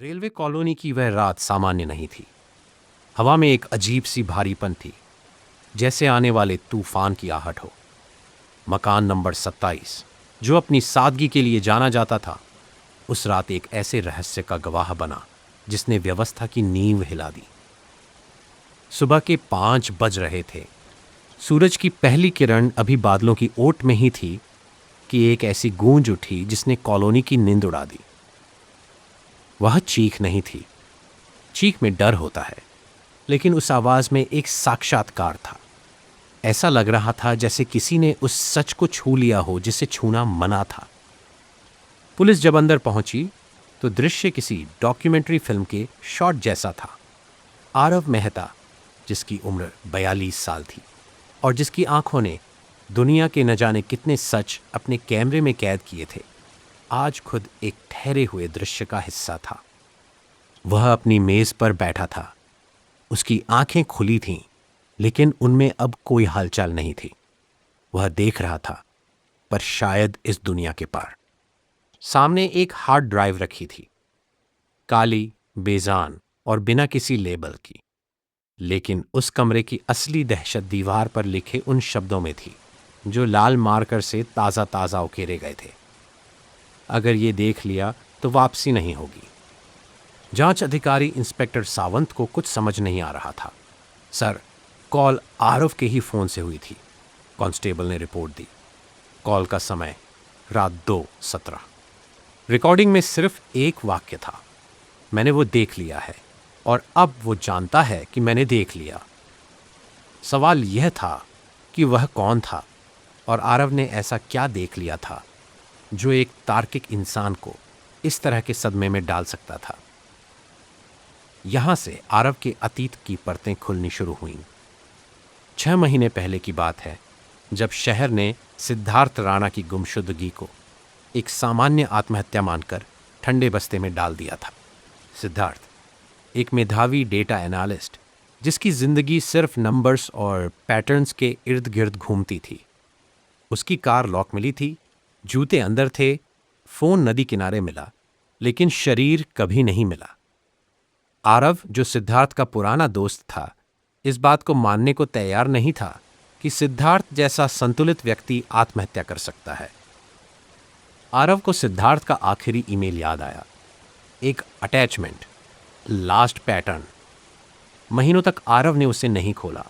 Railway colony की वह रात सामान्य नहीं थी। हवा में एक अजीब सी भारीपन थी, जैसे आने वाले तूफान की आहट हो। मकान नंबर 27, जो अपनी सादगी के लिए जाना जाता था, उस रात एक ऐसे रहस्य का गवाह बना जिसने व्यवस्था की नींव हिला दी। सुबह के 5 बज रहे थे। सूरज की पहली किरण अभी बादलों की ओट में ही थी कि एक ऐसी गूंज उठी जिसने कॉलोनी की नींद उड़ा दी। वह चीख नहीं थी। चीख में डर होता है, लेकिन उस आवाज में एक साक्षात्कार था। ऐसा लग रहा था जैसे किसी ने उस सच को छू लिया हो जिसे छूना मना था। पुलिस जब अंदर पहुंची तो दृश्य किसी डॉक्यूमेंट्री फिल्म के शॉट जैसा था। आरव मेहता, जिसकी उम्र 42 साल थी और जिसकी आंखों ने दुनिया के न जाने कितने सच अपने कैमरे में कैद किए थे, आज खुद एक ठहरे हुए दृश्य का हिस्सा था। वह अपनी मेज पर बैठा था। उसकी आंखें खुली थीं, लेकिन उनमें अब कोई हलचल नहीं थी। वह देख रहा था, पर शायद इस दुनिया के पार। सामने एक हार्ड ड्राइव रखी थी, काली, बेजान और बिना किसी लेबल की। लेकिन उस कमरे की असली दहशत दीवार पर लिखे उन शब्दों में थी, जो लाल मार्कर से ताज़ा ताज़ा उकेरे गए थे। अगर ये देख लिया तो वापसी नहीं होगी। जांच अधिकारी इंस्पेक्टर सावंत को कुछ समझ नहीं आ रहा था। सर, कॉल आरव के ही फोन से हुई थी, कांस्टेबल ने रिपोर्ट दी। कॉल का समय रात 2:17। रिकॉर्डिंग में सिर्फ एक वाक्य था, मैंने वो देख लिया है, और अब वो जानता है कि मैंने देख लिया। सवाल यह था कि वह कौन था और आरव ने ऐसा क्या देख लिया था जो एक तार्किक इंसान को इस तरह के सदमे में डाल सकता था। यहां से आरव के अतीत की परतें खुलनी शुरू हुईं। 6 महीने पहले की बात है, जब शहर ने सिद्धार्थ राणा की गुमशुदगी को एक सामान्य आत्महत्या मानकर ठंडे बस्ते में डाल दिया था। सिद्धार्थ एक मेधावी डेटा एनालिस्ट, जिसकी जिंदगी सिर्फ नंबर्स और पैटर्न्स के इर्द गिर्द घूमती थी। उसकी कार लॉक मिली थी, जूते अंदर थे, फोन नदी किनारे मिला, लेकिन शरीर कभी नहीं मिला। आरव, जो सिद्धार्थ का पुराना दोस्त था, इस बात को मानने को तैयार नहीं था कि सिद्धार्थ जैसा संतुलित व्यक्ति आत्महत्या कर सकता है। आरव को सिद्धार्थ का आखिरी ईमेल याद आया, एक अटैचमेंट, लास्ट पैटर्न। महीनों तक आरव ने उसे नहीं खोला।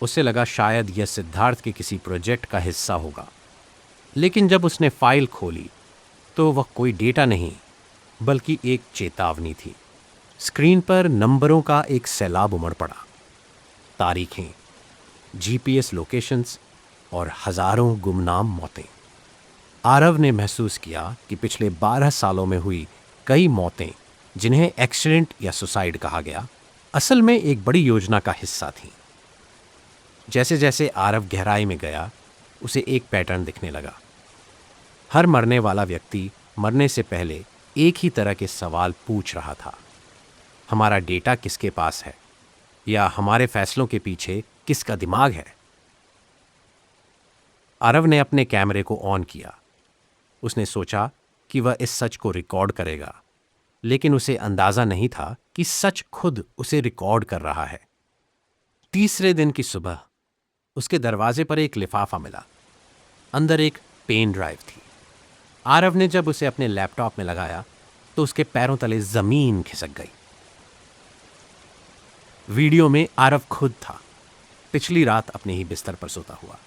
उसे लगा शायद यह सिद्धार्थ के किसी प्रोजेक्ट का हिस्सा होगा, लेकिन जब उसने फाइल खोली तो वह कोई डेटा नहीं, बल्कि एक चेतावनी थी। स्क्रीन पर नंबरों का एक सैलाब उमड़ पड़ा, तारीखें, जीपीएस लोकेशंस और हजारों गुमनाम मौतें। आरव ने महसूस किया कि पिछले 12 सालों में हुई कई मौतें, जिन्हें एक्सीडेंट या सुसाइड कहा गया, असल में एक बड़ी योजना का हिस्सा थीं। जैसे जैसे आरव गहराई में गया, उसे एक पैटर्न दिखने लगा। हर मरने वाला व्यक्ति मरने से पहले एक ही तरह के सवाल पूछ रहा था, हमारा डेटा किसके पास है, या हमारे फैसलों के पीछे किसका दिमाग है। आरव ने अपने कैमरे को ऑन किया। उसने सोचा कि वह इस सच को रिकॉर्ड करेगा, लेकिन उसे अंदाजा नहीं था कि सच खुद उसे रिकॉर्ड कर रहा है। तीसरे दिन की सुबह उसके दरवाजे पर एक लिफाफा मिला। अंदर एक पेन ड्राइव थी। आरव ने जब उसे अपने लैपटॉप में लगाया तो उसके पैरों तले जमीन खिसक गई। वीडियो में आरव खुद था, पिछली रात अपने ही बिस्तर पर सोता हुआ।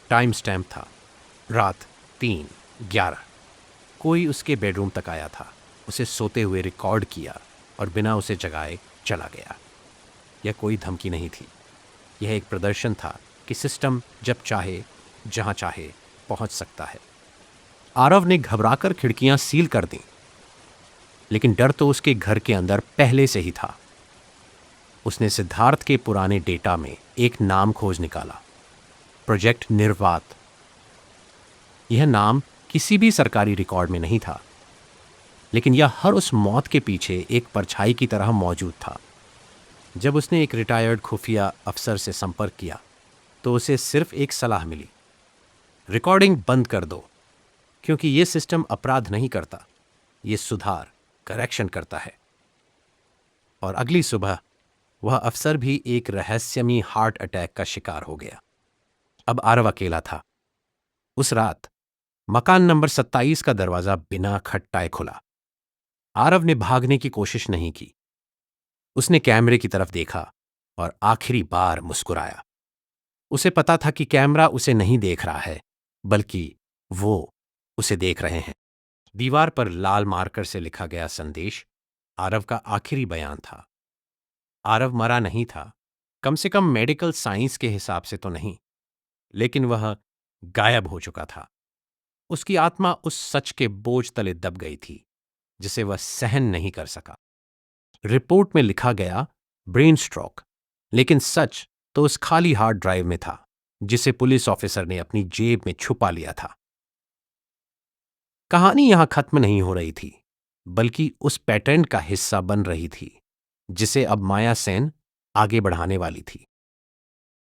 टाइम स्टैम्प था, रात 3:11। कोई उसके बेडरूम तक आया था, उसे सोते हुए रिकॉर्ड किया और बिना उसे जगाए चला गया। यह कोई धमकी नहीं थी, यह एक प्रदर्शन था कि सिस्टम जब चाहे, जहां चाहे पहुंच सकता है। आरव ने घबराकर खिड़कियां सील कर दी, लेकिन डर तो उसके घर के अंदर पहले से ही था। उसने सिद्धार्थ के पुराने डेटा में एक नाम खोज निकाला, प्रोजेक्ट निर्वात। यह नाम किसी भी सरकारी रिकॉर्ड में नहीं था, लेकिन यह हर उस मौत के पीछे एक परछाई की तरह मौजूद था। जब उसने एक रिटायर्ड खुफिया अफसर से संपर्क किया तो उसे सिर्फ एक सलाह मिली, रिकॉर्डिंग बंद कर दो, क्योंकि यह सिस्टम अपराध नहीं करता, यह सुधार, करेक्शन करता है। और अगली सुबह वह अफसर भी एक रहस्यमयी हार्ट अटैक का शिकार हो गया। अब आरव अकेला था। उस रात मकान नंबर 27 का दरवाजा बिना खटखटाए खुला। आरव ने भागने की कोशिश नहीं की। उसने कैमरे की तरफ देखा और आखिरी बार मुस्कुराया। उसे पता था कि कैमरा उसे नहीं देख रहा है, बल्कि वो उसे देख रहे हैं। दीवार पर लाल मार्कर से लिखा गया संदेश आरव का आखिरी बयान था। आरव मरा नहीं था, कम से कम मेडिकल साइंस के हिसाब से तो नहीं, लेकिन वह गायब हो चुका था। उसकी आत्मा उस सच के बोझ तले दब गई थी जिसे वह सहन नहीं कर सका। रिपोर्ट में लिखा गया ब्रेन स्ट्रोक, लेकिन सच तो उस खाली हार्ड ड्राइव में था जिसे पुलिस ऑफिसर ने अपनी जेब में छुपा लिया था। कहानी यहां खत्म नहीं हो रही थी, बल्कि उस पैटर्न का हिस्सा बन रही थी जिसे अब माया सेन आगे बढ़ाने वाली थी।